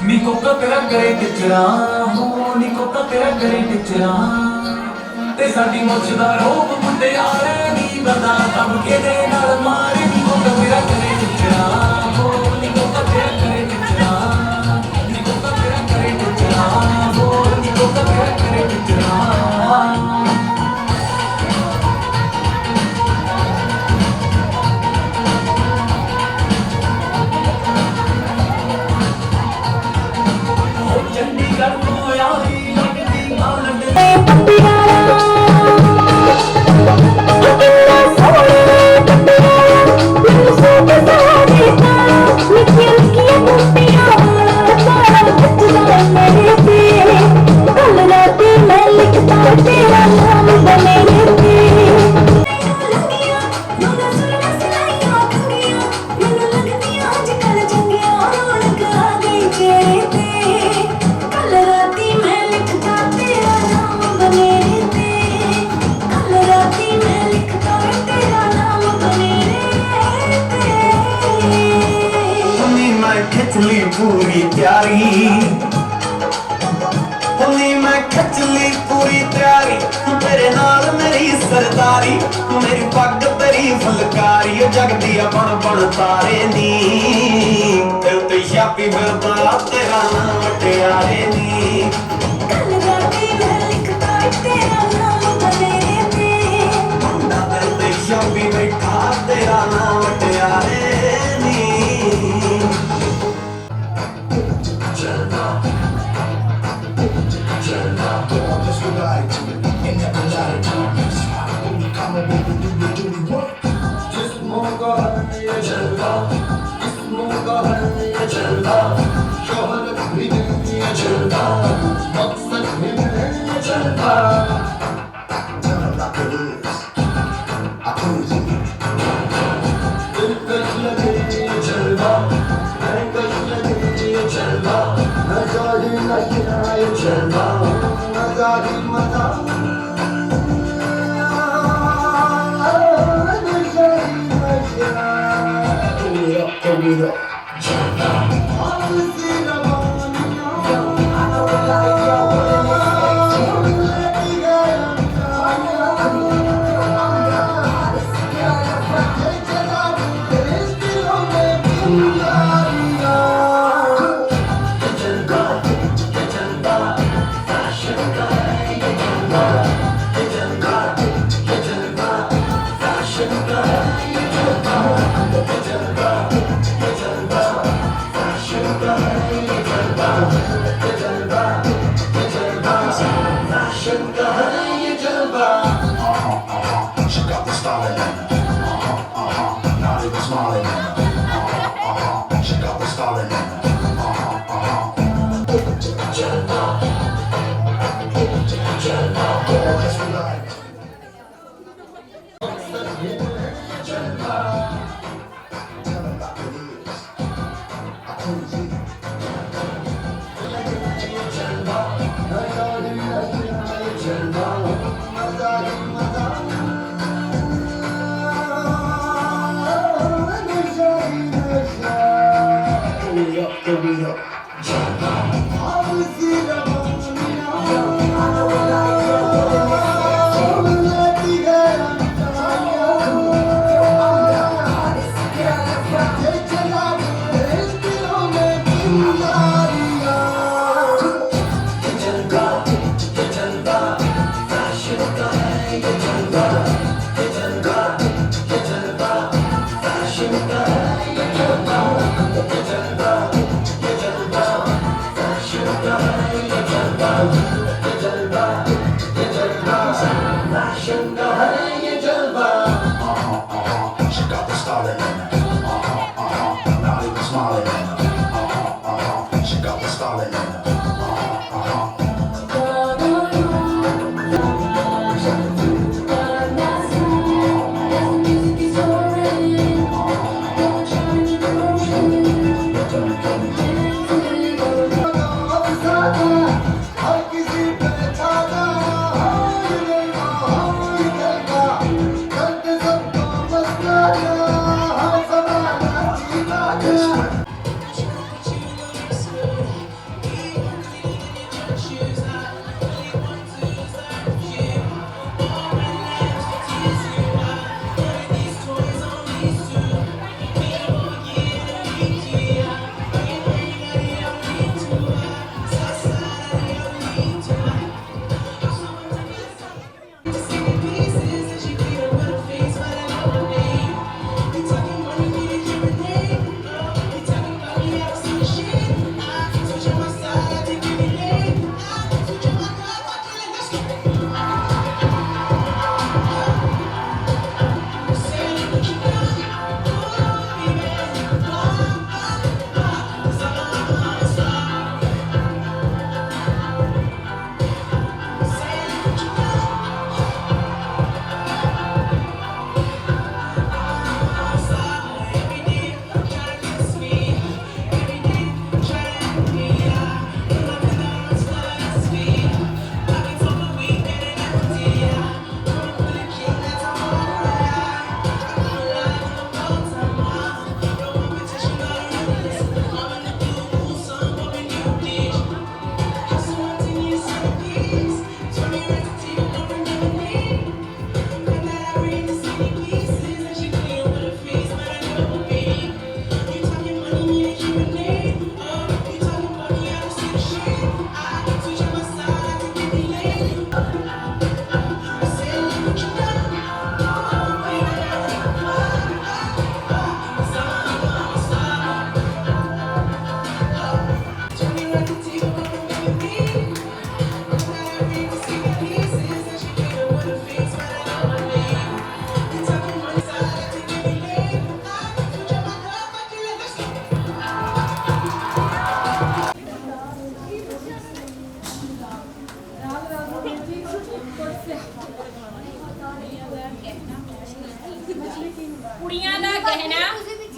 निको का तेरा करे टिचरा हो निको का तेरा करे टिचरा ते साडी मुछ दा रोप मुटियारे नी बता तब के दे नाल मारे निको का तेरा करे टिचरा हो निको का तेरा करे टिचरा निको का तेरा करे टिचरा हो निको का तेरा करे टिचरा खिचली पूरी तैयारी होनी मैं खिचली पूरी तैयारी तेरे नाल मेरी सरदारी मेरी पग तेरी फुलकारी जगदी बन बन तारे नी ते उत्ते छापी फिरदा तेरा नाम वटियारे नी कल राती मैं लिखता तेरा नाम बनेरे ते मुंडा ते उत्ते छापी बैठा तेरा नाम वटियारे नी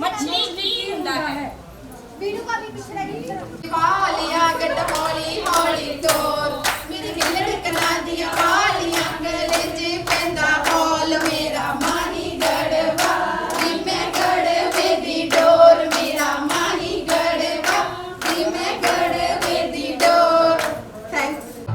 ਮੱਛਲੀ ਕੀ ਹੁੰਦਾ ਹੈ ਵੀਡੀਓ ਕਾ ਵੀ ਪਿੱਛੇ ਲੱਗੀ ਵਾਲੀਆਂ ਗਟਮੋਲੀ ਹੌਲੀ ਤੋਰ ਮੇਰੀ ਗਿੱਲੜ ਕਨਾਂ ਦੀਆਂ ਵਾਲੀਆਂ ਗਲੇ 'ਚ ਪੈਂਦਾ ਹੌਲ ਮੇਰਾ ਮਾਹੀ ਗੜਵਾ ਵੀ ਮੈਂ ਗੜਵੇ ਦੀ ਡੋਰ ਮੇਰਾ ਮਾਹੀ ਗੜਵਾ ਵੀ ਮੈਂ ਗੜਵੇ ਦੀ ਡੋਰ ਥੈਂਕਸ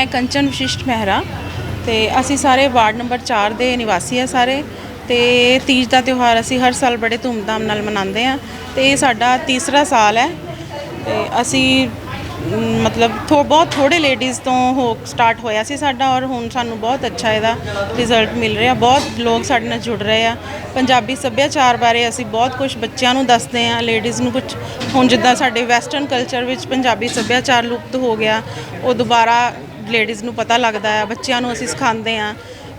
ਮੈਂ ਕੰਚਨ ਵਿਸ਼ਿਸ਼ਟ ਮਹਿਰਾ ਤੇ ਅਸੀਂ ਸਾਰੇ ਵਾਰਡ ਨੰਬਰ 4 ਦੇ ਨਿਵਾਸੀ ਆ ਸਾਰੇ ਤੇ ਤੀਜ ਦਾ ਤਿਉਹਾਰ ਅਸੀਂ ਹਰ ਸਾਲ ਬੜੇ ਧੂਮਧਾਮ ਨਾਲ ਮਨਾਉਂਦੇ ਆ ਤੇ ਇਹ ਸਾਡਾ ਤੀਸਰਾ ਸਾਲ ਹੈ ਤੇ ਅਸੀਂ ਮਤਲਬ ਬਹੁਤ ਥੋੜੇ ਲੇਡੀਜ਼ ਤੋਂ ਸਟਾਰਟ ਹੋਇਆ ਸੀ ਸਾਡਾ ਔਰ ਹੁਣ ਸਾਨੂੰ ਬਹੁਤ ਅੱਛਾ ਇਹਦਾ ਰਿਜ਼ਲਟ ਮਿਲ ਰਿਹਾ ਬਹੁਤ ਲੋਕ ਸਾਡੇ ਨਾਲ ਜੁੜ ਰਹੇ ਆ ਪੰਜਾਬੀ ਸੱਭਿਆਚਾਰ ਬਾਰੇ ਅਸੀਂ ਬਹੁਤ ਕੁਝ ਬੱਚਿਆਂ ਨੂੰ ਦੱਸਦੇ ਆ ਲੇਡੀਜ਼ ਨੂੰ ਕੁਝ ਹੁਣ ਜਿੱਦਾਂ ਸਾਡੇ ਵੈਸਟਰਨ ਕਲਚਰ ਵਿੱਚ ਪੰਜਾਬੀ ਸੱਭਿਆਚਾਰ ਲੁਪਤ ਹੋ ਗਿਆ ਉਹ ਦੁਬਾਰਾ ਲੇਡੀਜ਼ ਨੂੰ ਪਤਾ ਲੱਗਦਾ ਹੈ ਬੱਚਿਆਂ ਨੂੰ ਅਸੀਂ ਸਿਖਾਉਂਦੇ ਆ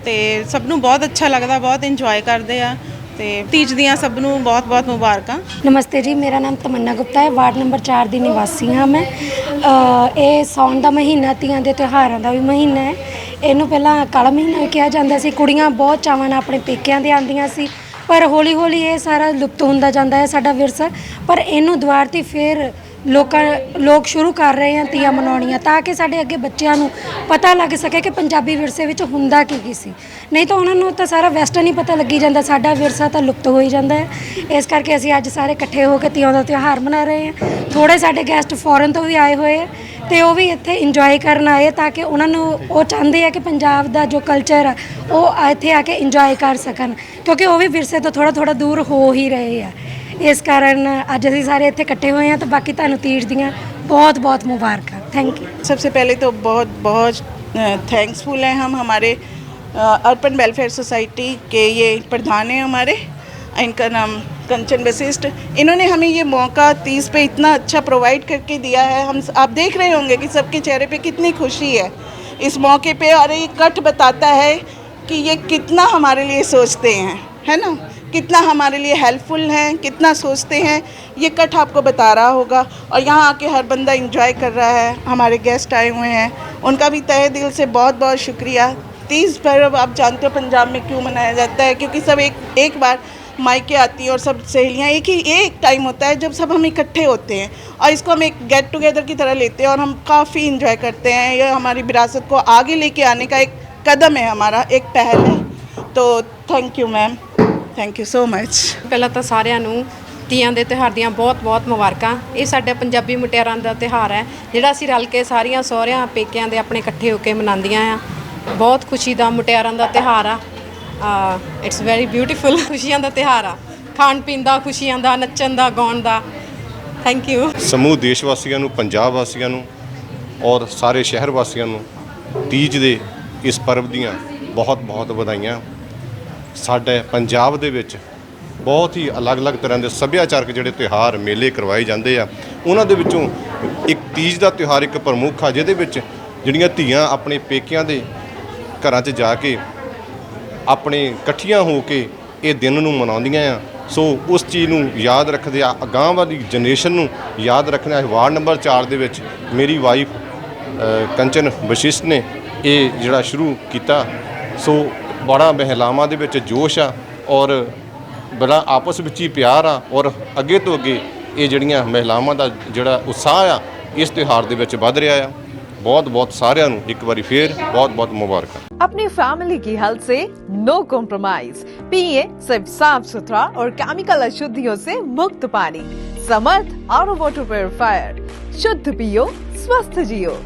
ਤੇ ਸਭ ਨੂੰ ਬਹੁਤ ਅੱਛਾ ਲੱਗਦਾ ਬਹੁਤ ਇੰਜੋਏ ਕਰਦੇ ਆ ਤੇ ਤੀਜ ਦੀਆਂ ਸਭ ਨੂੰ ਬਹੁਤ ਬਹੁਤ ਮੁਬਾਰਕਾਂ। नमस्ते जी, मेरा नाम तमन्ना गुप्ता है, वार्ड नंबर 4 ਦੀ ਨਿਵਾਸੀ ਹਾਂ ਮੈਂ। ਇਹ ਸਾਉਣ ਦਾ ਮਹੀਨਾ ਤੀਆਂ ਦੇ ਤਿਉਹਾਰਾਂ ਦਾ ਵੀ ਮਹੀਨਾ ਹੈ। ਇਹਨੂੰ ਪਹਿਲਾਂ ਕਾਲਾ ਮਹੀਨਾ ਵੀ ਕਿਹਾ ਜਾਂਦਾ ਸੀ। ਕੁੜੀਆਂ ਬਹੁਤ ਚਾਵਾਂ ਨਾਲ ਆਪਣੇ ਪੇਕਿਆਂ ਦੇ ਆਉਂਦੀਆਂ ਸੀ ਪਰ ਹੌਲੀ ਹੌਲੀ ਇਹ ਸਾਰਾ ਲੁਪਤ ਹੁੰਦਾ ਜਾਂਦਾ ਹੈ ਸਾਡਾ ਵਿਰਸਾ। ਪਰ ਇਹਨੂੰ ਦੁਬਾਰਤੀ ਫਿਰ ਲੋਕ ਸ਼ੁਰੂ ਕਰ ਰਹੇ ਆ ਤੀਆਂ ਮਨਾਉਣੀਆਂ ਤਾਂ ਕਿ ਸਾਡੇ ਅੱਗੇ ਬੱਚਿਆਂ ਨੂੰ ਪਤਾ ਲੱਗ ਸਕੇ ਕਿ ਪੰਜਾਬੀ ਵਿਰਸੇ ਵਿੱਚ ਹੁੰਦਾ ਕੀ ਸੀ। ਨਹੀਂ ਤਾਂ ਉਹਨਾਂ ਨੂੰ ਤਾਂ ਸਾਰਾ ਵੈਸਟਰਨ ਹੀ ਪਤਾ ਲੱਗੀ ਜਾਂਦਾ, ਸਾਡਾ ਵਿਰਸਾ ਤਾਂ ਲੁਪਤ ਹੋ ਹੀ ਜਾਂਦਾ ਹੈ। ਇਸ ਕਰਕੇ ਅਸੀਂ ਅੱਜ ਸਾਰੇ ਇਕੱਠੇ ਹੋ ਕੇ ਤੀਆਂ ਦਾ ਤਿਉਹਾਰ ਮਨਾ ਰਹੇ ਹਾਂ। ਥੋੜ੍ਹੇ ਸਾਡੇ ਗੈਸਟ ਫੋਰਨ ਤੋਂ ਵੀ ਆਏ ਹੋਏ ਆ ਤੇ ਉਹ ਵੀ ਇੱਥੇ ਇੰਜੋਏ ਕਰਨ ਆਏ ਤਾਂ ਕਿ ਉਹਨਾਂ ਨੂੰ ਉਹ ਚਾਹੁੰਦੇ ਆ ਕਿ ਪੰਜਾਬ ਦਾ ਜੋ ਕਲਚਰ ਆ ਉਹ ਇੱਥੇ ਆ ਕੇ ਇੰਜੋਏ ਕਰ ਸਕਣ ਕਿਉਂਕਿ ਉਹ ਵੀ ਵਿਰਸੇ ਤੋਂ ਥੋੜ੍ਹਾ ਦੂਰ ਹੋ ਹੀ ਰਹੇ ਆ। ਇਸ ਕਾਰਨ ਅੱਜ ਅਸੀਂ ਸਾਰੇ ਇੱਥੇ ਇਕੱਠੇ ਹੋਏ ਹਾਂ ਤਾਂ ਬਾਕੀ ਤੁਹਾਨੂੰ ਤੀਜ ਦੀਆਂ बहुत बहुत मुबारक। Thank you. सबसे पहले तो बहुत बहुत थैंक्सफुल हैं हम हमारे अर्बन वेलफेयर सोसाइटी के ये प्रधान हैं हमारे, इनका नाम कंचन वशिष्ठ। इन्होंने हमें ये मौका तीज पे इतना अच्छा प्रोवाइड करके दिया है। हम आप देख रहे होंगे कि सबके चेहरे पे कितनी खुशी है इस मौके पे और ये कट बताता है कि ये कितना हमारे लिए सोचते हैं, है ना, कितना हमारे लिए हेल्पफुल हैं, कितना सोचते हैं। ये कट आपको बता रहा होगा और यहाँ आके हर बंदा एंजॉय कर रहा है। हमारे गेस्ट आए हुए हैं, उनका भी तहे दिल से बहुत बहुत शुक्रिया। तीज पर्व आप जानते हो पंजाब में क्यों मनाया जाता है, क्योंकि सब एक बार मायके आती हैं और सब सहेलियाँ एक टाइम होता है जब सब हम इकट्ठे होते हैं और इसको हम एक गेट टुगेदर की तरह लेते हैं और हम काफ़ी इंजॉय करते हैं। ये हमारी विरासत को आगे लेके आने का एक कदम है, हमारा एक पहल है। तो thank you ma'am, thank you so much. ਪਹਿਲਾਂ ਤਾਂ ਸਾਰਿਆਂ ਨੂੰ ਤੀਆਂ ਦੇ ਤਿਉਹਾਰ ਦੀਆਂ ਬਹੁਤ-ਬਹੁਤ ਮੁਬਾਰਕਾਂ। ਇਹ ਸਾਡੇ ਪੰਜਾਬੀ ਮੁਟਿਆਰਾਂ ਦਾ ਤਿਉਹਾਰ ਹੈ ਜਿਹੜਾ ਅਸੀਂ ਰਲ ਕੇ ਸਾਰੀਆਂ ਸਹੁਰਿਆਂ ਪੇਕਿਆਂ ਦੇ ਆਪਣੇ ਇਕੱਠੇ ਹੋ ਕੇ ਮਨਾਉਂਦੀਆਂ ਆ। ਬਹੁਤ ਖੁਸ਼ੀ ਦਾ ਮੁਟਿਆਰਾਂ ਦਾ ਤਿਉਹਾਰ ਆ। It's very beautiful. ਖੁਸ਼ੀਆਂ ਦਾ ਤਿਉਹਾਰ ਆ, ਖਾਣ ਪੀਣ ਦਾ, ਖੁਸ਼ੀਆਂ ਦਾ, ਨੱਚਣ ਦਾ, ਗਾਉਣ ਦਾ। Thank you. ਸਮੂਹ ਦੇਸ਼ ਵਾਸੀਆਂ ਨੂੰ, ਪੰਜਾਬ ਵਾਸੀਆਂ ਨੂੰ ਔਰ ਸਾਰੇ ਸ਼ਹਿਰ ਵਾਸੀਆਂ ਨੂੰ ਤੀਜ ਦੇ ਇਸ ਪਰਵ ਦੀਆਂ ਬਹੁਤ-ਬਹੁਤ ਵਧਾਈਆਂ। ਸਾਡੇ ਪੰਜਾਬ ਦੇ ਵਿੱਚ ਬਹੁਤ ਹੀ ਅਲੱਗ-ਅਲੱਗ ਤਰ੍ਹਾਂ ਦੇ ਸੱਭਿਆਚਾਰਕ ਜਿਹੜੇ ਤਿਉਹਾਰ ਮੇਲੇ ਕਰਵਾਏ ਜਾਂਦੇ ਆ, ਉਹਨਾਂ ਦੇ ਵਿੱਚੋਂ ਇੱਕ ਤੀਜ ਦਾ ਤਿਉਹਾਰ ਇੱਕ ਪ੍ਰਮੁੱਖ ਆ ਜਿਹਦੇ ਵਿੱਚ ਜਿਹੜੀਆਂ ਧੀਆਂ ਆਪਣੇ ਪੇਕਿਆਂ ਦੇ ਘਰਾਂ 'ਚ ਜਾ ਕੇ ਆਪਣੇ ਇਕੱਠੀਆਂ ਹੋ ਕੇ ਇਹ ਦਿਨ ਨੂੰ ਮਨਾਉਂਦੀਆਂ ਆ। ਸੋ ਉਸ ਚੀਜ਼ ਨੂੰ ਯਾਦ ਰੱਖਦੇ ਆ, ਅਗਾਂਹ ਵਾਲੀ ਜਨਰੇਸ਼ਨ ਨੂੰ ਯਾਦ ਰੱਖਣਾ। ਵਾਰਡ ਨੰਬਰ 4 ਦੇ ਵਿੱਚ ਮੇਰੀ ਵਾਈਫ ਕੰਚਨ ਵਸ਼ਿਸ਼ਟ ਨੇ ਇਹ ਜਿਹੜਾ ਸ਼ੁਰੂ ਕੀਤਾ। ਸੋ ਬੜਾ ਮਹਿਲਾਵਾਂ ਦੇ ਵਿੱਚ ਜੋਸ਼ ਆ ਔਰ ਬੜਾ ਆਪਸ ਵਿੱਚ ਹੀ ਪਿਆਰ ਆ ਔਰ ਅੱਗੇ ਤੋਂ ਅੱਗੇ ਇਹ ਜਿਹੜੀਆਂ ਮਹਿਲਾਵਾਂ ਦਾ ਜਿਹੜਾ ਉਤਸ਼ਾਹ ਆ ਇਸ ਤਿਉਹਾਰ ਦੇ ਵਿੱਚ ਵੱਧ ਰਿਹਾ ਆ। बहुत बहुत सारिਆਂ ਨੂੰ ਇੱਕ ਵਾਰੀ ਫੇਰ बहुत बहुत मुबारक। अपनी फैमिली की हेल्थ से नो कॉम्प्रोमाइज। पिए सिर्फ साफ सुथरा और केमिकल अशुद्धियों से मुक्त पानी। समर्थ आरओ वाटर प्यूरिफायर। शुद्ध पियो, स्वस्थ जियो।